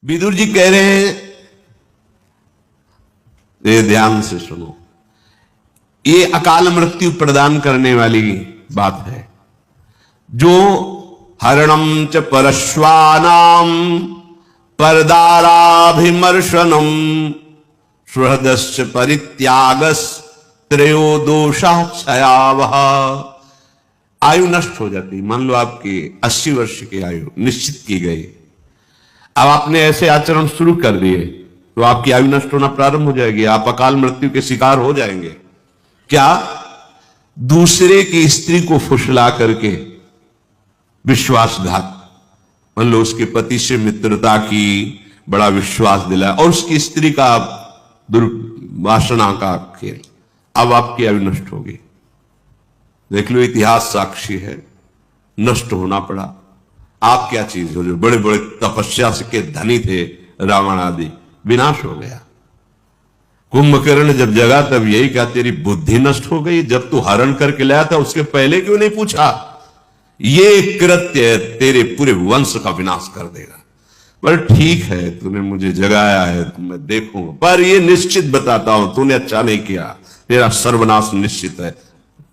विदुर जी कह रहे हैं, ये ध्यान से सुनो, ये अकाल मृत्यु प्रदान करने वाली बात है। जो हरणम च परश्वानाम परदाराभिमर्शनम सुहृदश्च परित्यागस त्रयो दोषा क्षयावह। आयु नष्ट हो जाती। मान लो आपकी 80 वर्ष की आयु निश्चित की गई, अब आपने ऐसे आचरण शुरू कर दिए तो आपकी आयु नष्ट होना प्रारंभ हो जाएगी, आप अकाल मृत्यु के शिकार हो जाएंगे। क्या? दूसरे की स्त्री को फुसला करके विश्वासघात, मान लो उसके पति से मित्रता की, बड़ा विश्वास दिलाया और उसकी स्त्री का दुर्वासना का खेल, अब आपकी आयु नष्ट होगी। देख लो, इतिहास साक्षी है, नष्ट होना पड़ा। आप क्या चीज हो? जो बड़े बड़े तपस्या के धनी थे, रावण आदि, विनाश हो गया। कुंभकर्ण जब जगा तब यही कहा, तेरी बुद्धि नष्ट हो गई, जब तू हरण करके लाया था उसके पहले क्यों नहीं पूछा? ये कृत्य तेरे पूरे वंश का विनाश कर देगा। पर ठीक है, तूने मुझे जगाया है तो मैं देखूंगा, पर ये निश्चित बताता हूं, तूने अच्छा नहीं किया, तेरा सर्वनाश निश्चित है।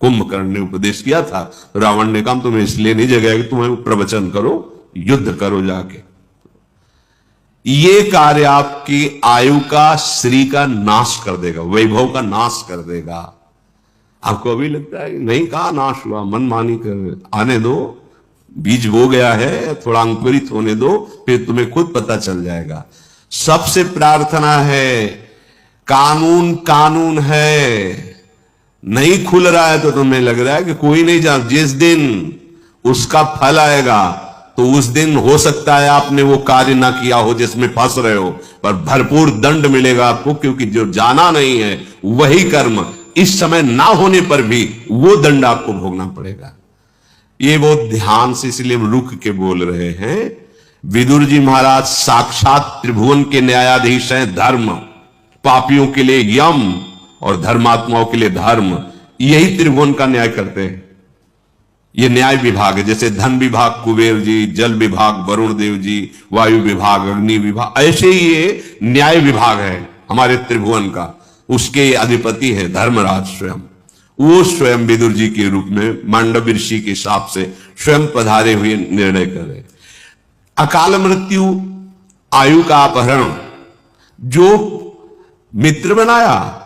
कुंभकर्ण ने उपदेश किया था, रावण ने कहा तुम्हें इसलिए नहीं जगाया कि तुम्हें प्रवचन करो, युद्ध करो जाके। ये कार्य आपकी आयु का, श्री का नाश कर देगा, वैभव का नाश कर देगा। आपको अभी लगता है नहीं, कहा नाश हुआ, मनमानी कर, आने दो, बीज बो गया है, थोड़ा अंकुरित होने दो, फिर तुम्हें खुद पता चल जाएगा। सबसे प्रार्थना है, कानून कानून है, नहीं खुल रहा है तो तुम्हें लग रहा है कि कोई नहीं जान, जिस दिन उसका फल आएगा तो उस दिन हो सकता है आपने वो कार्य ना किया हो जिसमें फंस रहे हो, पर भरपूर दंड मिलेगा आपको, क्योंकि जो जाना नहीं है वही कर्म इस समय ना होने पर भी वो दंड आपको भोगना पड़ेगा। ये वो ध्यान से, इसलिए हम रुक के बोल रहे हैं। विदुर जी महाराज साक्षात त्रिभुवन के न्यायाधीश हैं। धर्म, पापियों के लिए यम और धर्मात्माओं के लिए धर्म, यही त्रिभुवन का न्याय करते हैं। ये न्याय विभाग है, जैसे धन विभाग कुबेर जी, जल विभाग वरुण देव जी, वायु विभाग अग्नि विभाग, ऐसे ही ये न्याय विभाग है हमारे त्रिभुवन का। उसके अधिपति है धर्मराज स्वयं। वो स्वयं विदुर जी के रूप में मांडव ऋषि के हिसाब से स्वयं पधारे हुए निर्णय कर रहे। अकाल मृत्यु, आयु का अपहरण, जो मित्र बनाया,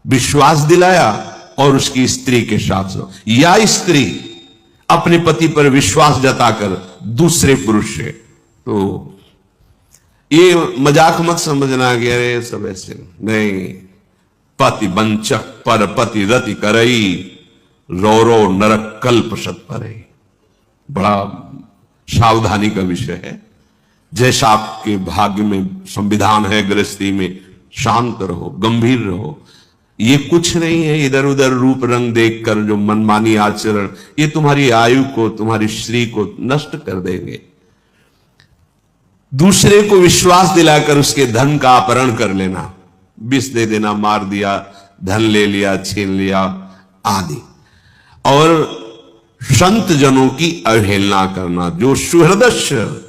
विश्वास दिलाया और उसकी स्त्री के साथ, या स्त्री अपने पति पर विश्वास जताकर दूसरे पुरुष से, तो ये मजाक मत समझना कि अरे सब ऐसे नहीं। पति वंचक पर पति रति करई, रो रो नरक कल्प सत परई। बड़ा सावधानी का विषय है। जैसा आपके भाग्य में संविधान है, गृहस्थी में शांत रहो, गंभीर रहो। ये कुछ नहीं है इधर उधर रूप रंग देखकर जो मनमानी आचरण, ये तुम्हारी आयु को, तुम्हारी श्री को नष्ट कर देंगे। दूसरे को विश्वास दिलाकर उसके धन का अपहरण कर लेना, विष दे देना, मार दिया, धन ले लिया, छीन लिया आदि, और संत जनों की अवहेलना करना। जो सुहृदस्य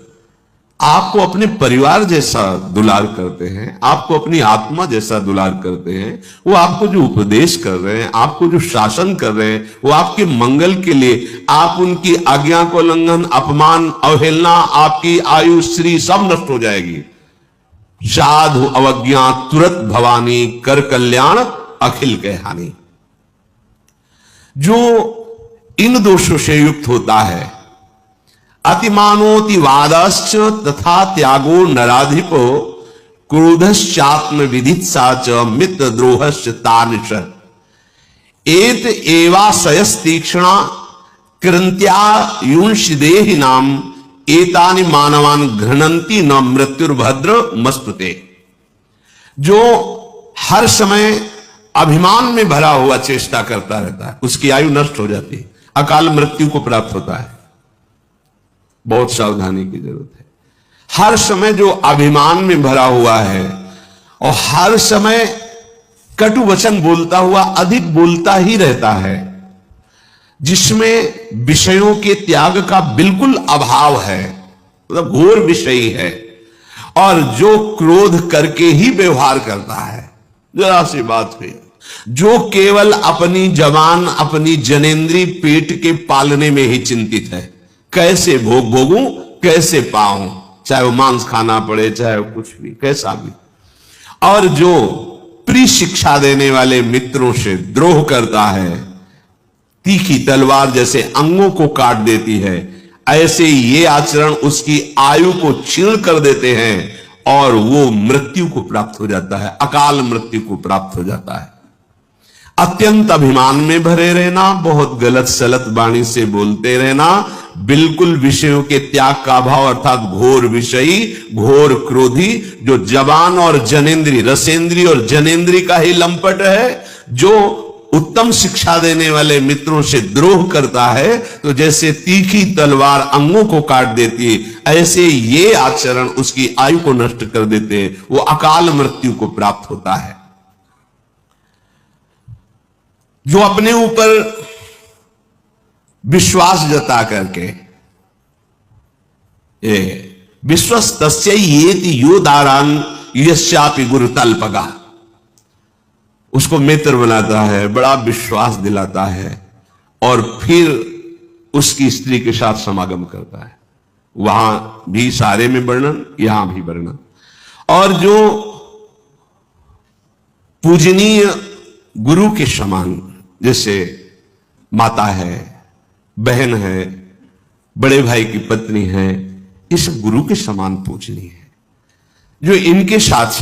आपको अपने परिवार जैसा दुलार करते हैं, आपको अपनी आत्मा जैसा दुलार करते हैं, वो आपको जो उपदेश कर रहे हैं, आपको जो शासन कर रहे हैं, वो आपके मंगल के लिए, आप उनकी आज्ञा को उल्लंघन, अपमान, अवहेलना, आपकी आयु श्री सब नष्ट हो जाएगी। साधु अवज्ञा तुरंत भवानी, कर कल्याण अखिल के हानि। जो इन दोषों से युक्त होता है, अतिमानोति वादश्च तथा त्यागो नराधिपो, क्रोधश्चात्म विदित्सा च मित्र द्रोहश्च तानिश, एत एवाशयस्तीक्ष्णा कृंत्या युंष देहि नाम, एतानि मानवान घृणंती न मृत्युर्भद्र मस्तुते। जो हर समय अभिमान में भरा हुआ चेष्टा करता रहता है, उसकी आयु नष्ट हो जाती है, अकाल मृत्यु को प्राप्त होता है। बहुत सावधानी की जरूरत है। हर समय जो अभिमान में भरा हुआ है और हर समय कटु वचन बोलता हुआ अधिक बोलता ही रहता है, जिसमें विषयों के त्याग का बिल्कुल अभाव है, मतलब घोर विषयी है, और जो क्रोध करके ही व्यवहार करता है, जरा सी बात हुई, जो केवल अपनी जवान अपनी जनेंद्री पेट के पालने में ही चिंतित है, कैसे भोगूं, कैसे पाऊं, चाहे वो मांस खाना पड़े, चाहे वो कुछ भी, कैसा भी। और जो प्रिय शिक्षा देने वाले मित्रों से द्रोह करता है, तीखी तलवार जैसे अंगों को काट देती है, ऐसे ये आचरण उसकी आयु को छीण कर देते हैं और वो मृत्यु को प्राप्त हो जाता है, अकाल मृत्यु को प्राप्त हो जाता है। अत्यंत अभिमान में भरे रहना, बहुत गलत सलत वाणी से बोलते रहना, बिल्कुल विषयों के त्याग का अभाव अर्थात घोर विषयी, घोर क्रोधी, जो जवान और जनेंद्री, रसेंद्री और जनेंद्री का ही लंपट है, जो उत्तम शिक्षा देने वाले मित्रों से द्रोह करता है, तो जैसे तीखी तलवार अंगों को काट देती है, ऐसे ये आचरण उसकी आयु को नष्ट कर देते हैं, वो अकाल मृत्यु को प्राप्त होता है। जो अपने ऊपर विश्वास जता करके, विश्वस्तस्य येति यो दारान यस्यापि गुरु तल्पगा, उसको मित्र बनाता है, बड़ा विश्वास दिलाता है और फिर उसकी स्त्री के साथ समागम करता है। वहां भी सारे में वर्णन, यहां भी वर्णन। और जो पूजनीय गुरु के समान, जैसे माता है, बहन है, बड़े भाई की पत्नी है, इस गुरु के समान पूजनीय है। जो इनके साथ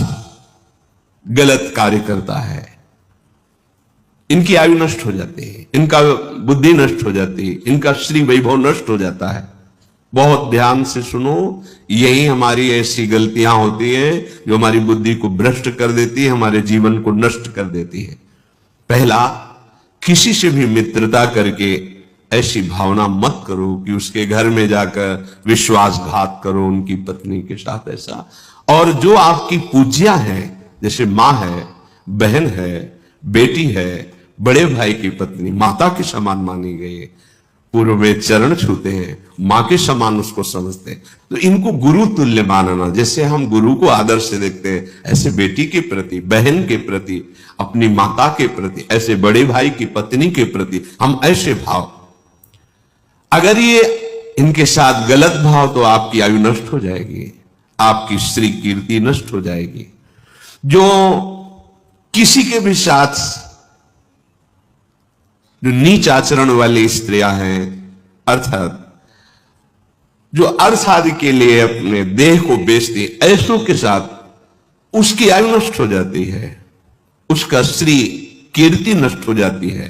गलत कार्य करता है, इनकी आयु नष्ट हो जाती है, इनका बुद्धि नष्ट हो जाती है, इनका श्री वैभव नष्ट हो जाता है। बहुत ध्यान से सुनो, यही हमारी ऐसी गलतियां होती हैं जो हमारी बुद्धि को भ्रष्ट कर देती है, हमारे जीवन को नष्ट कर देती है। पहला, किसी से भी मित्रता करके ऐसी भावना मत करो कि उसके घर में जाकर विश्वासघात करो उनकी पत्नी के साथ, ऐसा। और जो आपकी पूज्या है, जैसे मां है, बहन है, बेटी है, बड़े भाई की पत्नी, माता के समान मानी गई है, पूर्व में चरण छूते हैं, मां के समान उसको समझते हैं, तो इनको गुरु तुल्य मानना। जैसे हम गुरु को आदर से देखते हैं, ऐसे बेटी के प्रति, बहन के प्रति, अपनी माता के प्रति, ऐसे बड़े भाई की पत्नी के प्रति हम ऐसे भाव, अगर ये इनके साथ गलत भाव, तो आपकी आयु नष्ट हो जाएगी, आपकी श्री कीर्ति नष्ट हो जाएगी। जो किसी के भी साथ जो नीच आचरण वाली स्त्रियां हैं, अर्थात जो अर्थ आदि के लिए अपने देह को बेचती, ऐसों के साथ उसकी आयु नष्ट हो जाती है, उसका श्री कीर्ति नष्ट हो जाती है।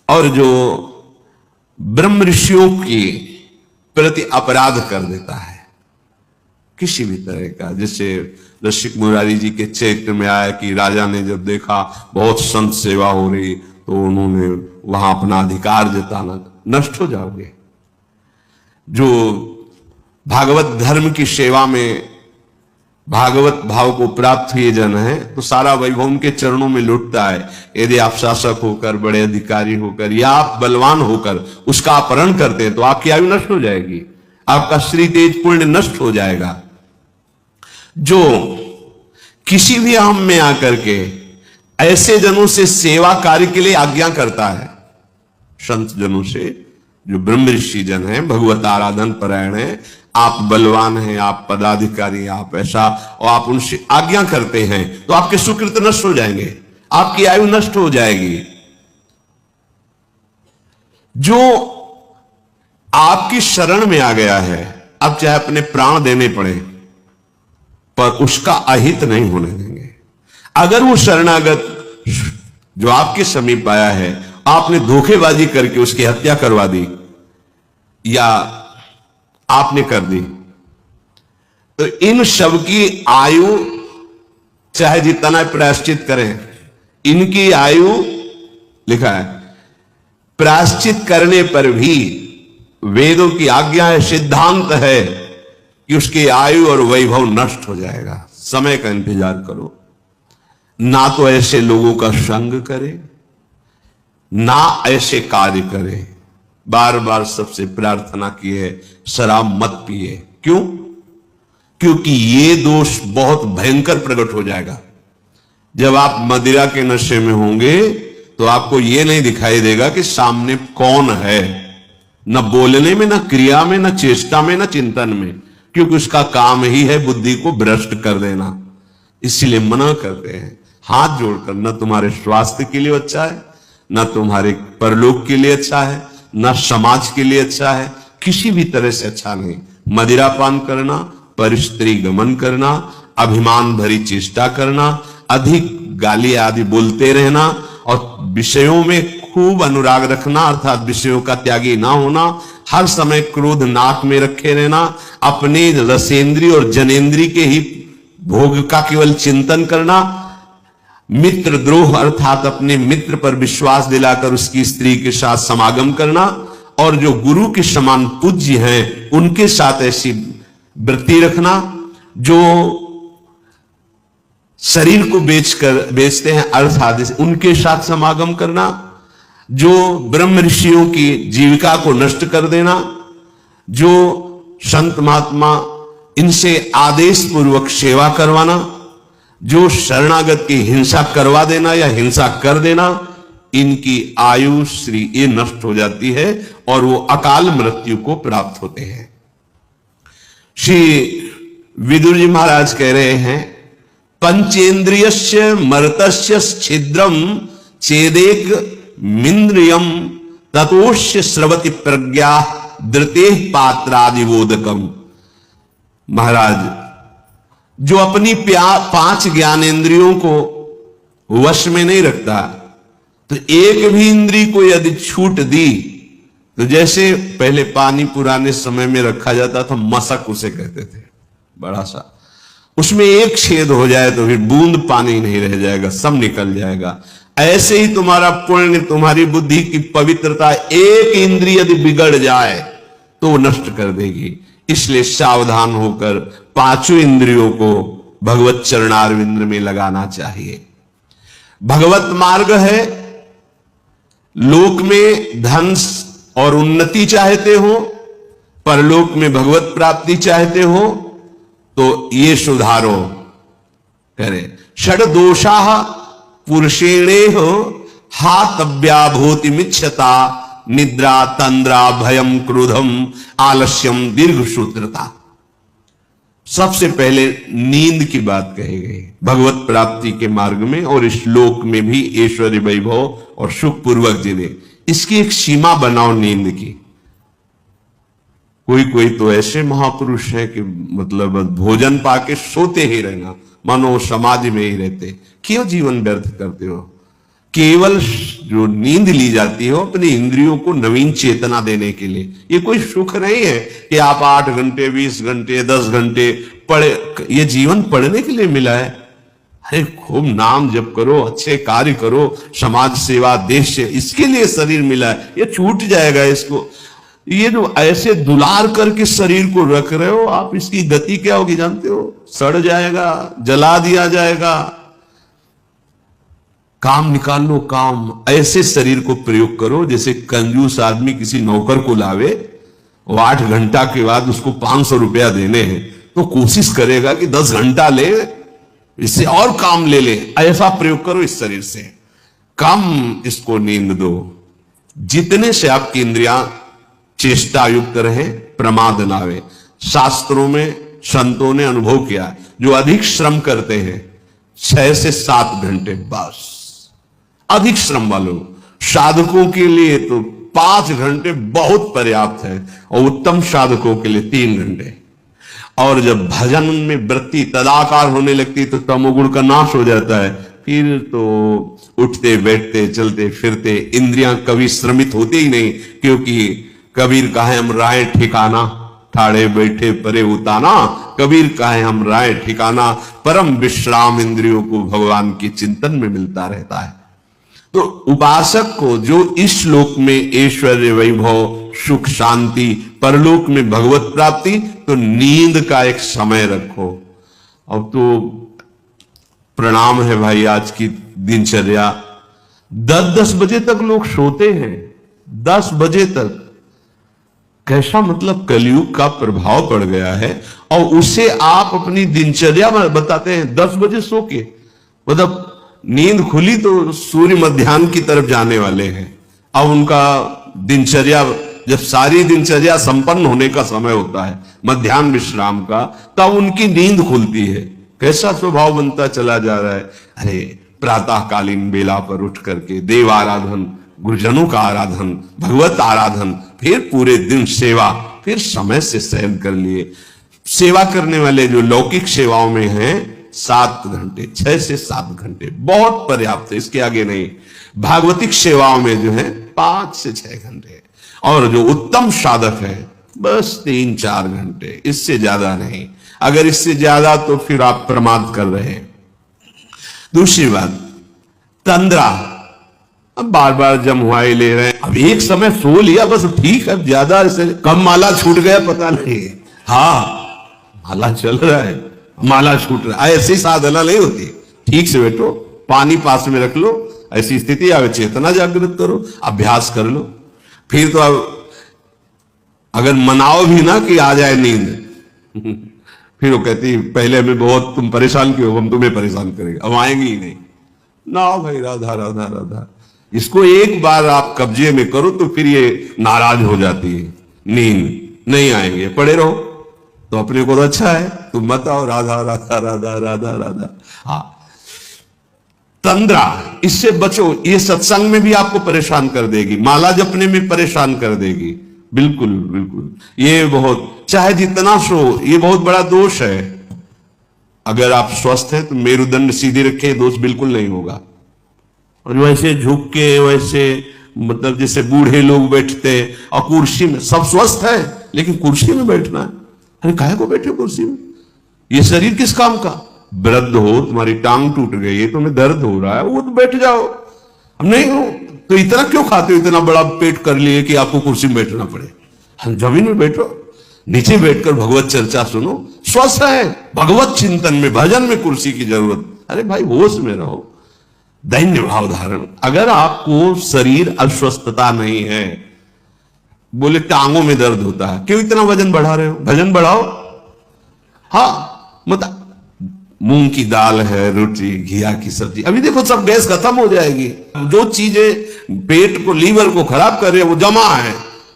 और जो ब्रह्म ऋषियों के प्रति अपराध कर देता है किसी भी तरह का, जैसे रसिक मुरारी जी के चरित्र में आया कि राजा ने जब देखा बहुत संत सेवा हो रही, तो उन्होंने वहां अपना अधिकार जताना, नष्ट हो जाओगे। जो भागवत धर्म की सेवा में भागवत भाव को प्राप्त हुए जन है, तो सारा वैभव उनके चरणों में लुटता है। यदि आप शासक होकर, बड़े अधिकारी होकर या आप बलवान होकर उसका अपहरण करते हैं, तो आपकी आयु नष्ट हो जाएगी, आपका श्री तेज पुण्य नष्ट हो जाएगा। जो किसी भी अहम में आकर के ऐसे जनों से सेवा कार्य के लिए आज्ञा करता है, संत जनों से, जो ब्रह्म ऋषि जन है, भगवत आराधन परायण है, आप बलवान हैं, आप पदाधिकारी, आप ऐसा, और आप उनसे आज्ञा करते हैं, तो आपके सुकृत नष्ट हो जाएंगे, आपकी आयु नष्ट हो जाएगी। जो आपकी शरण में आ गया है, अब चाहे अपने प्राण देने पड़े, पर उसका अहित नहीं होने देंगे। अगर वो शरणागत जो आपके समीप आया है, आपने धोखेबाजी करके उसकी हत्या करवा दी या आपने कर दी, तो इन सब की आयु चाहे जितना प्रायश्चित करें, इनकी आयु लिखा है, प्रायश्चित करने पर भी वेदों की आज्ञा है, सिद्धांत है कि उसकी आयु और वैभव नष्ट हो जाएगा। समय का इंतजार करो, ना तो ऐसे लोगों का संग करे, ना ऐसे कार्य करे। बार बार सबसे प्रार्थना की है, शराब मत पिए। क्यों? क्योंकि ये दोष बहुत भयंकर प्रकट हो जाएगा। जब आप मदिरा के नशे में होंगे तो आपको यह नहीं दिखाई देगा कि सामने कौन है, न बोलने में, न क्रिया में, न चेष्टा में, न चिंतन में, क्योंकि उसका काम ही है बुद्धि को भ्रष्ट कर देना। इसलिए मना करते हैं हाथ जोड़कर, न तुम्हारे स्वास्थ्य के लिए अच्छा है, न तुम्हारे परलोक के लिए अच्छा है, न समाज के लिए अच्छा है, किसी भी तरह से अच्छा नहीं। मदिरापान करना, परस्त्री गमन करना, अभिमान भरी चेष्टा करना, अधिक गाली आदि बोलते रहना और विषयों में खूब अनुराग रखना, अर्थात विषयों का त्यागी ना होना, हर समय क्रोध नाक में रखे रहना, अपने रसेंद्री और जनेंद्री के ही भोग का केवल चिंतन करना, मित्र द्रोह अर्थात अपने मित्र पर विश्वास दिलाकर उसकी स्त्री के साथ समागम करना, और जो गुरु के समान पूज्य हैं उनके साथ ऐसी वृत्ति रखना, जो शरीर को बेचते हैं अर्थात उनके साथ समागम करना, जो ब्रह्म ऋषियों की जीविका को नष्ट कर देना, जो संत महात्मा इनसे आदेश पूर्वक सेवा करवाना, जो शरणागत की हिंसा करवा देना या हिंसा कर देना, इनकी आयु श्री ये नष्ट हो जाती है और वो अकाल मृत्यु को प्राप्त होते हैं। श्री विदुर जी महाराज कह रहे हैं, पंचेन्द्रियस्य मर्तस्य छिद्रम चेदेक मिन्द्रियम ततोष्य स्रवति प्रज्ञा धृते पात्रादिवोदकम। महाराज, जो अपनी 5 ज्ञानेंद्रियों को वश में नहीं रखता, तो एक भी इंद्री को यदि छूट दी तो जैसे पहले पानी पुराने समय में रखा जाता था, मशक उसे कहते थे, बड़ा सा, उसमें एक छेद हो जाए तो फिर बूंद पानी नहीं रह जाएगा, सब निकल जाएगा। ऐसे ही तुम्हारा पुण्य, तुम्हारी बुद्धि की पवित्रता, एक इंद्रिय यदि बिगड़ जाए तो वो नष्ट कर देगी। इसलिए सावधान होकर 5 इंद्रियों को भगवत चरणारविंद में लगाना चाहिए। भगवत मार्ग है, लोक में धन और उन्नति चाहते हो, परलोक में भगवत प्राप्ति चाहते हो, तो ये सुधारो करे। षड दोषा पुरुषेणेह हातव्याभूति मिच्छता, निद्रा तंद्रा भयम क्रोधम आलस्यम दीर्घ सूत्रता। सबसे पहले नींद की बात कही गई भगवत प्राप्ति के मार्ग में, और इस लोक में भी ऐश्वर्य वैभव और सुख पूर्वक जीने, इसकी एक सीमा बनाओ नींद की। कोई तो ऐसे महापुरुष है कि मतलब भोजन पाके सोते ही रहना, मानो समाज में ही रहते। क्यों जीवन व्यर्थ करते हो? केवल जो नींद ली जाती है अपनी इंद्रियों को नवीन चेतना देने के लिए। ये कोई सुख नहीं है कि आप 8 घंटे 20 घंटे 10 घंटे पढ़े। ये जीवन पढ़ने के लिए मिला है। अरे खूब नाम जप करो, अच्छे कार्य करो, समाज सेवा, देश से, इसके लिए शरीर मिला है। ये छूट जाएगा इसको। ये जो ऐसे दुलार करके शरीर को रख रहे हो आप, इसकी गति क्या होगी जानते हो? सड़ जाएगा, जला दिया जाएगा। काम निकाल लो, काम। ऐसे शरीर को प्रयोग करो जैसे कंजूस आदमी किसी नौकर को लावे, वो 8 घंटा के बाद उसको 500 रुपया देने हैं, तो कोशिश करेगा कि 10 घंटा ले, इससे और काम ले ले। ऐसा प्रयोग करो इस शरीर से। कम इसको नींद दो, जितने से आपकी इंद्रियां चेष्टा युक्त रहे, प्रमाद ना आवे। शास्त्रों में संतों ने अनुभव किया, जो अधिक श्रम करते हैं 6 से 7 घंटे, बस अधिक श्रम वालों साधकों के लिए तो 5 घंटे बहुत पर्याप्त है, और उत्तम साधकों के लिए 3 घंटे। और जब भजन में वृत्ति तदाकार होने लगती तो तमोगुण का नाश हो जाता है। फिर तो उठते बैठते चलते फिरते इंद्रियां कभी श्रमित होती ही नहीं, क्योंकि कबीर कहे हम राय ठिकाना, ठाड़े बैठे परे उताना। कबीर कहे हम राय ठिकाना, परम विश्राम इंद्रियों को भगवान के चिंतन में मिलता रहता है। तो उपासक को जो इस लोक में ऐश्वर्य वैभव सुख शांति, परलोक में भगवत प्राप्ति, तो नींद का एक समय रखो। अब तो प्रणाम है भाई, आज की दिनचर्या 10-10 बजे तक लोग सोते हैं, 10 बजे तक। कैसा मतलब कलयुग का प्रभाव पड़ गया है। और उसे आप अपनी दिनचर्या में बताते हैं 10 बजे सो के, मतलब नींद खुली तो सूर्य मध्याह्न की तरफ जाने वाले हैं। अब उनका दिनचर्या, जब सारी दिनचर्या संपन्न होने का समय होता है मध्याह्न विश्राम का, तब उनकी नींद खुलती है। कैसा स्वभाव बनता चला जा रहा है। अरे प्रातःकालीन बेला पर उठ करके देव आराधन, गुरुजनों का आराधन, भगवत आराधन, फिर पूरे दिन सेवा, फिर समय से शयन कर लिए। सेवा करने वाले जो लौकिक सेवाओं में हैं 7 घंटे, 6 से 7 घंटे बहुत पर्याप्त है, इसके आगे नहीं। भागवतिक सेवाओं में जो है 5 से 6 घंटे, और जो उत्तम साधक है बस 3-4 घंटे, इससे ज्यादा नहीं। अगर इससे ज्यादा तो फिर आप प्रमाद कर रहे हैं। दूसरी बात, तंद्रा, अब बार बार जमुआई ले रहे हैं। अब एक समय सो लिया बस ठीक है, ज्यादा ऐसे कब माला छूट गया पता नहीं। हाँ माला चल रहा है, माला छूट रहा है, ऐसी साधना नहीं होती। ठीक से बैठो, पानी पास में रख लो, ऐसी स्थिति आवे चेतना जागृत करो, अभ्यास कर लो। फिर तो अब अगर मनाओ भी ना कि आ जाए नींद फिर वो कहती पहले हमें बहुत तुम परेशान क्यों, हम तुम्हें परेशान करेंगे, अब आएंगे ही नहीं ना भाई। राधा राधा राधा, इसको एक बार आप कब्जे में करो तो फिर ये नाराज हो जाती है। नींद नहीं आएंगे, पड़े रहो तो अपने को तो अच्छा है, तुम मत आओ राधा राधा राधा राधा राधा। हाँ तंद्रा, इससे बचो, ये सत्संग में भी आपको परेशान कर देगी, माला जपने में परेशान कर देगी। बिल्कुल बिल्कुल, ये बहुत, चाहे जितना सो, ये बहुत बड़ा दोष है। अगर आप स्वस्थ हैं तो मेरुदंड सीधे रखे, दोष बिल्कुल नहीं होगा। और वैसे झुक के, वैसे मतलब जैसे बूढ़े लोग बैठते हैं, और कुर्सी में, सब स्वस्थ है लेकिन कुर्सी में बैठना है। अरे काहे को बैठे कुर्सी में, ये शरीर किस काम का। वृद्ध हो, तुम्हारी टांग टूट गई है, तुम्हें दर्द हो रहा है, वो तो बैठ जाओ। अब नहीं हो तो इतना क्यों खाते हो, इतना बड़ा पेट कर लिए कि आपको कुर्सी में बैठना पड़े। जमीन में बैठो, नीचे बैठकर भगवत चर्चा सुनो, स्वस्थ है, भगवत चिंतन में, भजन में कुर्सी की जरूरत। अरे भाई होश में रहो, दैन्य भाव धारण। अगर आपको शरीर अस्वस्थता नहीं है, बोले टांगों में दर्द होता है, क्यों इतना वजन बढ़ा रहे हो, भजन बढ़ाओ। हाँ मतलब मूंग की दाल है, रोटी, घिया की सब्जी, अभी देखो सब गैस खत्म हो जाएगी। जो चीजें पेट को, लीवर को खराब कर रही है वो जमा है,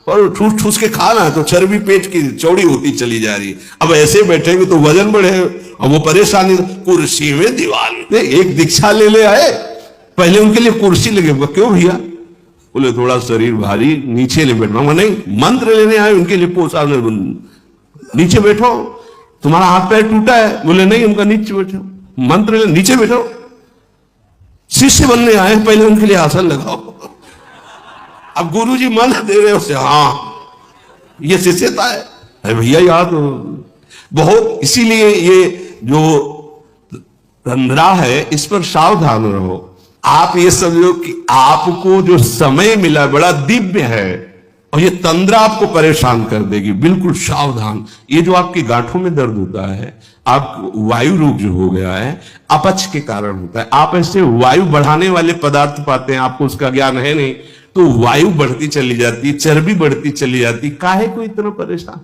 और ठूस ठूस के खाना है तो चर्बी पेट की चौड़ी होती चली जा रही है। अब ऐसे बैठेंगे तो वजन बढ़े, और वो परेशानी। कुर्सी में दीवार, एक दीक्षा ले ले आए, पहले उनके लिए कुर्सी लगे, क्यों भैया, बोले थोड़ा शरीर भारी, नीचे ले बैठना। नहीं, मंत्र लेने आए उनके लिए, पोसा नीचे बैठो, तुम्हारा हाथ पैर टूटा है, बोले नहीं उनका नीचे बैठो, मंत्र ले, नीचे बैठो। शिष्य बनने आए, पहले उनके लिए आसन लगाओ। अब गुरुजी मंत्र दे रहे हो, हाँ ये शिष्यता है। अरे भैया यार तो बहुत, इसीलिए ये जो तंद्रा है इस पर सावधान रहो। आप ये समझो कि आपको जो समय मिला बड़ा दिव्य है, और ये तंद्रा आपको परेशान कर देगी। बिल्कुल सावधान। ये जो आपकी गांठों में दर्द होता है, आप वायु रोग जो हो गया है, अपच के कारण होता है। आप ऐसे वायु बढ़ाने वाले पदार्थ पाते हैं, आपको उसका ज्ञान है नहीं, तो वायु बढ़ती चली जाती, चर्बी बढ़ती चली जाती। काहे को इतना परेशान।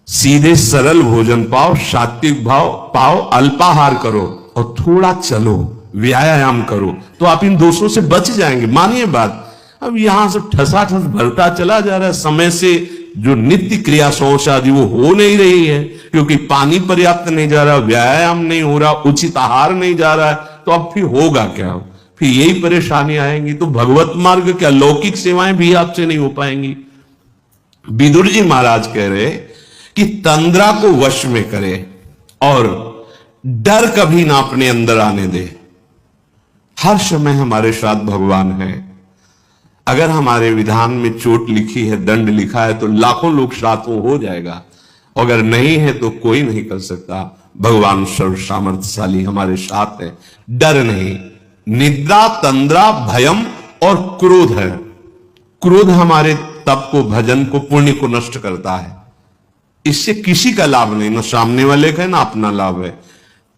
सीधे सरल भोजन पाओ, सात्विक भाव पाओ, अल्पाहार करो, और थोड़ा चलो, व्यायाम करो, तो आप इन दोषों से बच जाएंगे। मानिए बात। अब यहां से ठसाठस भरता चला जा रहा है, समय से जो नित्य क्रिया शौच आदि वो हो नहीं रही है, क्योंकि पानी पर्याप्त नहीं जा रहा, व्यायाम नहीं हो रहा, उचित आहार नहीं जा रहा है, तो अब फिर होगा क्या, फिर यही परेशानी आएंगी। तो भगवत मार्ग क्या, लौकिक सेवाएं भी आपसे नहीं हो पाएंगी। विदुर जी महाराज कह रहे कि तंद्रा को वश में करे, और डर कभी ना अपने अंदर आने दे। हर समय हमारे साथ भगवान है। अगर हमारे विधान में चोट लिखी है, दंड लिखा है, तो लाखों लोग साथों हो जाएगा, अगर नहीं है तो कोई नहीं कर सकता। भगवान सर्व सामर्थ्यशाली हमारे साथ है, डर नहीं। निद्रा, तंद्रा, भयम और क्रोध है। क्रोध हमारे तप को, भजन को, पुण्य को नष्ट करता है। इससे किसी का लाभ नहीं, ना सामने वाले का, ना अपना लाभ है।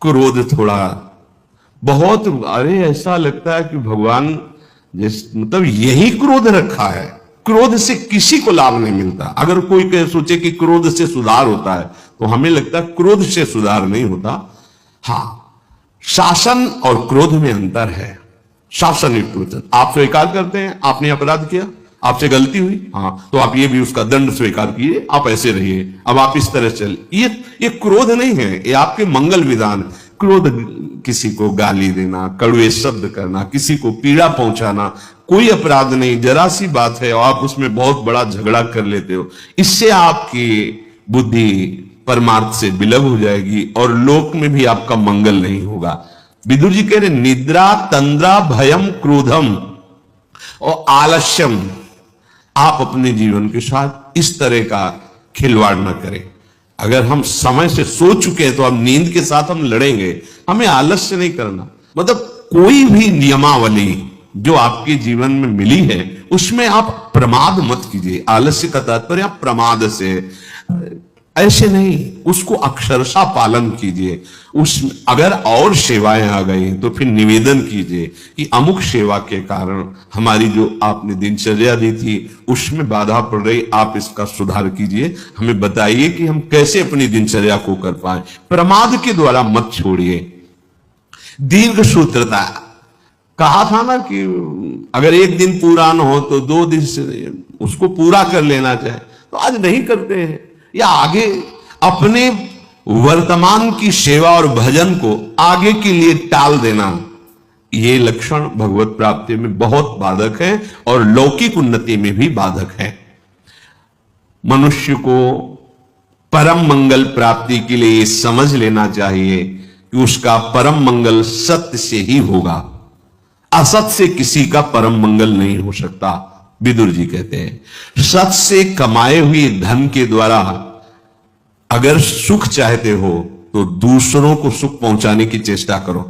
क्रोध थोड़ा बहुत, अरे ऐसा लगता है कि भगवान जिस मतलब यही क्रोध रखा है, क्रोध से किसी को लाभ नहीं मिलता। अगर कोई सोचे कि क्रोध से सुधार होता है तो हमें लगता है क्रोध से सुधार नहीं होता। हां, शासन और क्रोध में अंतर है। शासन एक वचन, आप स्वीकार करते हैं आपने अपराध किया, आपसे गलती हुई, हाँ, तो आप ये भी उसका दंड स्वीकार कीजिए, आप ऐसे रहिए, अब आप इस तरह चलिए। ये क्रोध नहीं है, ये आपके मंगल विधान। क्रोध किसी को गाली देना, कड़वे शब्द करना, किसी को पीड़ा पहुंचाना कोई अपराध नहीं, जरा सी बात है और आप उसमें बहुत बड़ा झगड़ा कर लेते हो। इससे आपकी बुद्धि परमार्थ से विलग हो जाएगी और लोक में भी आपका मंगल नहीं होगा। विदुर जी कह रहे निद्रा तंद्रा भयम क्रोधम और आलस्यम, आप अपने जीवन के साथ इस तरह का खिलवाड़ न करें। अगर हम समय से सो चुके हैं तो अब नींद के साथ हम लड़ेंगे, हमें आलस्य नहीं करना। मतलब कोई भी नियमावली जो आपके जीवन में मिली है उसमें आप प्रमाद मत कीजिए। आलस्य का तात्पर्य आप प्रमाद से, ऐसे नहीं, उसको अक्षरशः पालन कीजिए। उस अगर और सेवाएं आ गई तो फिर निवेदन कीजिए कि अमुक सेवा के कारण हमारी जो आपने दिनचर्या दी थी उसमें बाधा पड़ रही, आप इसका सुधार कीजिए, हमें बताइए कि हम कैसे अपनी दिनचर्या को कर पाए। प्रमाद के द्वारा मत छोड़िए। दीर्घ सूत्रता, कहा था ना कि अगर एक दिन पूरा न हो तो 2 दिन से उसको पूरा कर लेना चाहिए, तो आज नहीं करते हैं, या आगे अपने वर्तमान की सेवा और भजन को आगे के लिए टाल देना, ये लक्षण भगवत प्राप्ति में बहुत बाधक है और लौकिक उन्नति में भी बाधक है। मनुष्य को परम मंगल प्राप्ति के लिए ये समझ लेना चाहिए कि उसका परम मंगल सत्य से ही होगा, असत से किसी का परम मंगल नहीं हो सकता। विदुर जी कहते हैं सत से कमाए हुए धन के द्वारा अगर सुख चाहते हो तो दूसरों को सुख पहुंचाने की चेष्टा करो।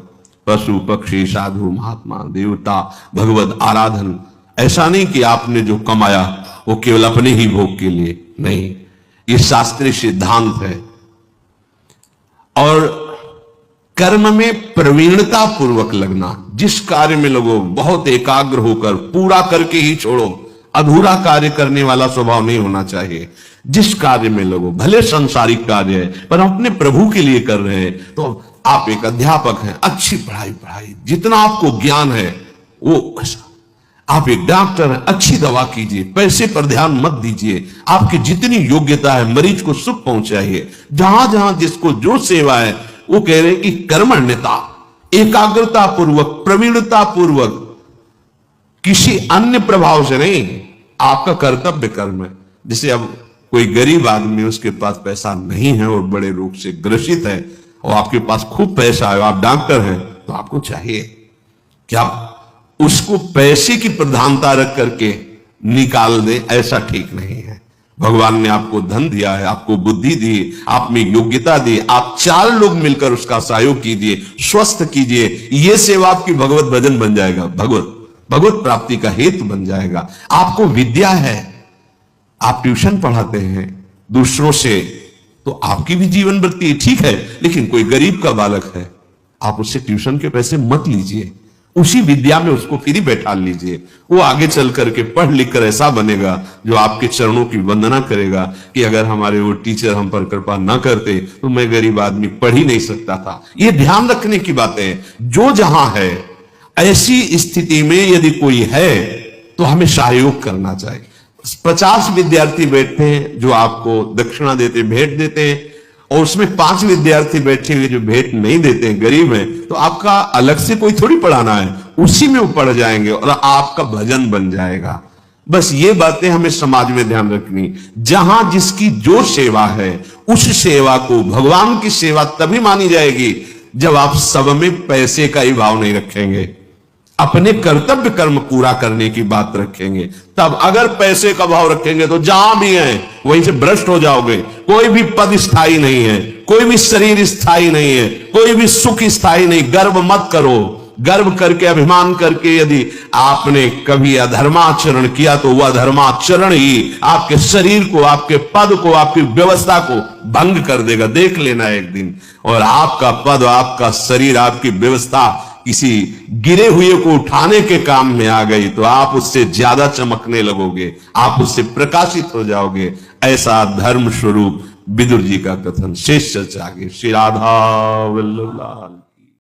पशु पक्षी साधु महात्मा देवता भगवत आराधन, ऐसा नहीं कि आपने जो कमाया वो केवल अपने ही भोग के लिए नहीं, ये शास्त्रीय सिद्धांत है। और कर्म में प्रवीणता पूर्वक लगना, जिस कार्य में लगो बहुत एकाग्र होकर पूरा करके ही छोड़ो, अधूरा कार्य करने वाला स्वभाव नहीं होना चाहिए। जिस कार्य में लगो, भले संसारिक कार्य है पर अपने प्रभु के लिए कर रहे हैं, तो आप एक अध्यापक हैं, अच्छी पढ़ाई, जितना आपको ज्ञान है वो ऐसा। आप एक डॉक्टर हैं, अच्छी दवा कीजिए, पैसे पर ध्यान मत दीजिए, आपकी जितनी योग्यता है मरीज को सुख पहुंचाइए। जहां जहां जिसको जो सेवा है वो कह रहे हैं कि कर्मण्यता, एकाग्रता पूर्वक, प्रवीणता पूर्वक, किसी अन्य प्रभाव से नहीं, आपका कर्तव्य कर्म है। जैसे अब कोई गरीब आदमी, उसके पास पैसा नहीं है और बड़े रोग से ग्रसित है, और आपके पास खूब पैसा है, आप डॉक्टर हैं, तो आपको चाहिए कि आप उसको पैसे की प्रधानता रख करके निकाल दे, ऐसा ठीक नहीं है। भगवान ने आपको धन दिया है, आपको बुद्धि दी, आप में योग्यता दी, आप 4 लोग मिलकर उसका सहयोग कीजिए, स्वस्थ कीजिए, ये सेवा आपकी भगवत भजन बन जाएगा, भगवत प्राप्ति का हेतु बन जाएगा। आपको विद्या है, आप ट्यूशन पढ़ाते हैं दूसरों से, तो आपकी भी जीवन वृत्ति ठीक है, लेकिन कोई गरीब का बालक है, आप उससे ट्यूशन के पैसे मत लीजिए, उसी विद्या में उसको फ्री बैठा लीजिए। वो आगे चल करके पढ़ लिख कर ऐसा बनेगा जो आपके चरणों की वंदना करेगा कि अगर हमारे वो टीचर हम पर कृपा ना करते तो मैं गरीब आदमी पढ़ ही नहीं सकता था। ये ध्यान रखने की बातें हैं। जो जहां है, ऐसी स्थिति में यदि कोई है तो हमें सहयोग करना चाहिए। 50 विद्यार्थी बैठते हैं जो आपको दक्षिणा देते, भेंट देते हैं, और उसमें 5 विद्यार्थी बैठे हुए जो भेंट नहीं देते हैं, गरीब हैं, तो आपका अलग से कोई थोड़ी पढ़ाना है, उसी में वो पढ़ जाएंगे और आपका भजन बन जाएगा। बस ये बातें हमें समाज में ध्यान रखनी। जहां जिसकी जो सेवा है, उस सेवा को भगवान की सेवा तभी मानी जाएगी जब आप सब में पैसे का ही भाव नहीं रखेंगे, अपने कर्तव्य कर्म पूरा करने की बात रखेंगे। तब अगर पैसे का भाव रखेंगे तो जहां भी हैं वहीं से भ्रष्ट हो जाओगे। कोई भी पद स्थायी नहीं है, कोई भी शरीर स्थायी नहीं है, कोई भी सुख स्थायी नहीं। गर्व मत करो। गर्व करके, अभिमान करके यदि आपने कभी अधर्माचरण किया तो वह अधर्माचरण ही आपके शरीर को, आपके पद को, आपकी व्यवस्था को भंग कर देगा। देख लेना एक दिन, और आपका पद, आपका शरीर, आपकी व्यवस्था किसी गिरे हुए को उठाने के काम में आ गई तो आप उससे ज्यादा चमकने लगोगे, आप उससे प्रकाशित हो जाओगे। ऐसा धर्म स्वरूप विदुर जी का कथन। शेष चर्चा आगे। श्री राधा वल्लभ लाल।